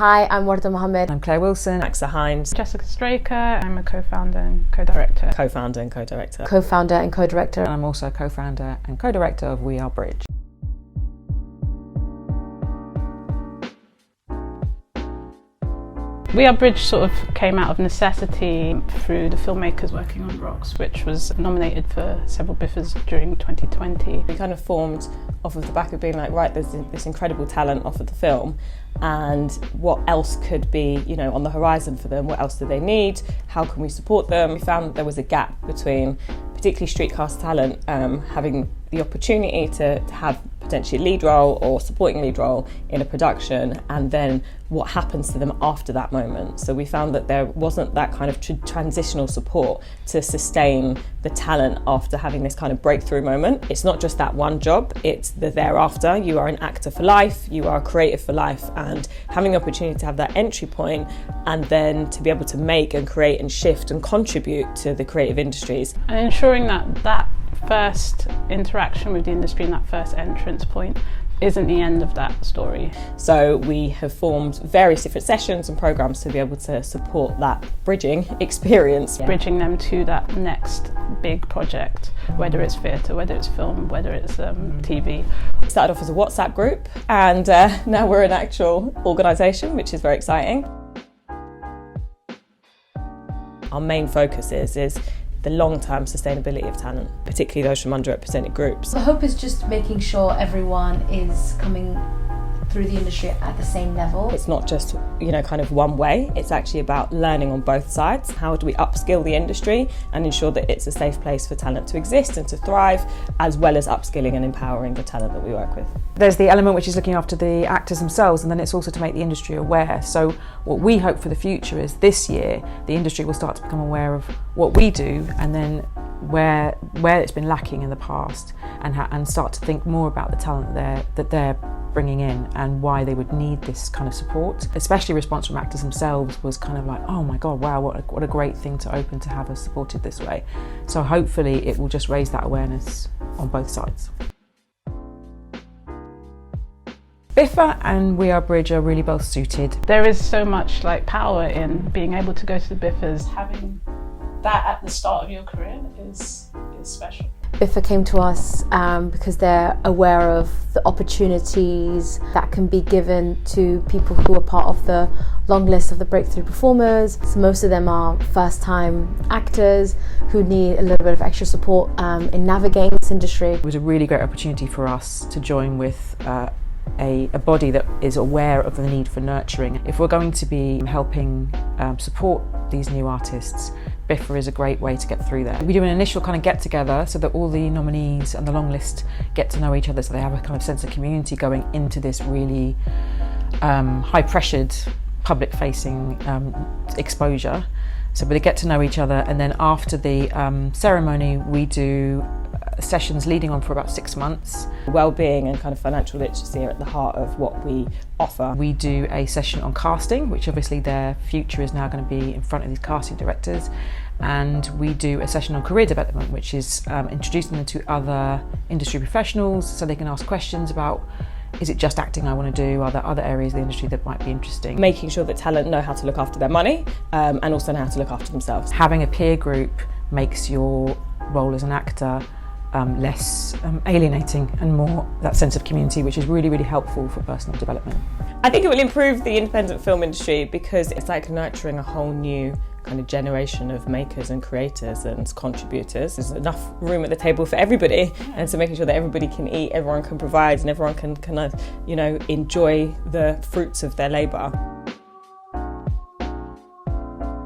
Hi, I'm Warda Mohammed. I'm Claire Wilson. Axa Hines. Jessica Straker. I'm a co-founder and co-director. Co-founder and co-director. Co-founder and co-director. And I'm also co-founder and co-director of Are Bridge. Are Bridge sort of came out of necessity through the filmmakers working on Rocks, which was nominated for several BIFAs during 2020. We kind of formed off of the back of being like, right, there's this incredible talent off of the film, and what else could be, on the horizon for them? What else do they need? How can we support them? We found that there was a gap between particularly street cast talent having the opportunity to have potentially a lead role or supporting lead role in a production, and then what happens to them after that moment. So we found that there wasn't that kind of transitional support to sustain the talent after having this kind of breakthrough moment. It's not just that one job, it's the thereafter. You are an actor for life, you are a creative for life, and having the opportunity to have that entry point and then to be able to make and create and shift and contribute to the creative industries. And ensuring that first interaction with the industry and that first entrance point isn't the end of that story. So we have formed various different sessions and programmes to be able to support that bridging experience. Bridging them to that next big project, whether it's theatre, whether it's film, whether it's TV. We started off as a WhatsApp group, and now we're an actual organisation, which is very exciting. Our main focus is the long-term sustainability of talent, particularly those from underrepresented groups. The hope is just making sure everyone is coming through the industry at the same level. It's not just, kind of one way. It's actually about learning on both sides. How do we upskill the industry and ensure that it's a safe place for talent to exist and to thrive, as well as upskilling and empowering the talent that we work with. There's the element which is looking after the actors themselves, and then it's also to make the industry aware. So what we hope for the future is this year the industry will start to become aware of what we do, and then where it's been lacking in the past, and start to think more about the talent that they're bringing in and why they would need this kind of support. Especially response from actors themselves was kind of like, oh my god, wow, what a great thing to open to have us supported this way. So hopefully it will just raise that awareness on both sides. BIFA and We Are Bridge are really both suited. There is so much power in being able to go to the BIFAs. Having that at the start of your career is special. BIFA came to us because they're aware of the opportunities that can be given to people who are part of the long list of the breakthrough performers. So most of them are first-time actors who need a little bit of extra support in navigating this industry. It was a really great opportunity for us to join with a body that is aware of the need for nurturing. If we're going to be helping support these new artists, BIFA is a great way to get through there. We do an initial kind of get together so that all the nominees and the long list get to know each other, so they have a kind of sense of community going into this really high pressured public facing exposure. So they get to know each other, and then after the ceremony we do sessions leading on for about 6 months. Wellbeing and kind of financial literacy are at the heart of what we offer. We do a session on casting, which obviously their future is now going to be in front of these casting directors, and we do a session on career development, which is introducing them to other industry professionals so they can ask questions about, is it just acting I want to do? Are there other areas of the industry that might be interesting? Making sure that talent know how to look after their money and also know how to look after themselves. Having a peer group makes your role as an actor less alienating and more that sense of community, which is really, really helpful for personal development. I think it will improve the independent film industry because it's like nurturing a whole new kind of generation of makers and creators and contributors. There's enough room at the table for everybody, and so making sure that everybody can eat, everyone can provide, and everyone can kind of, enjoy the fruits of their labour.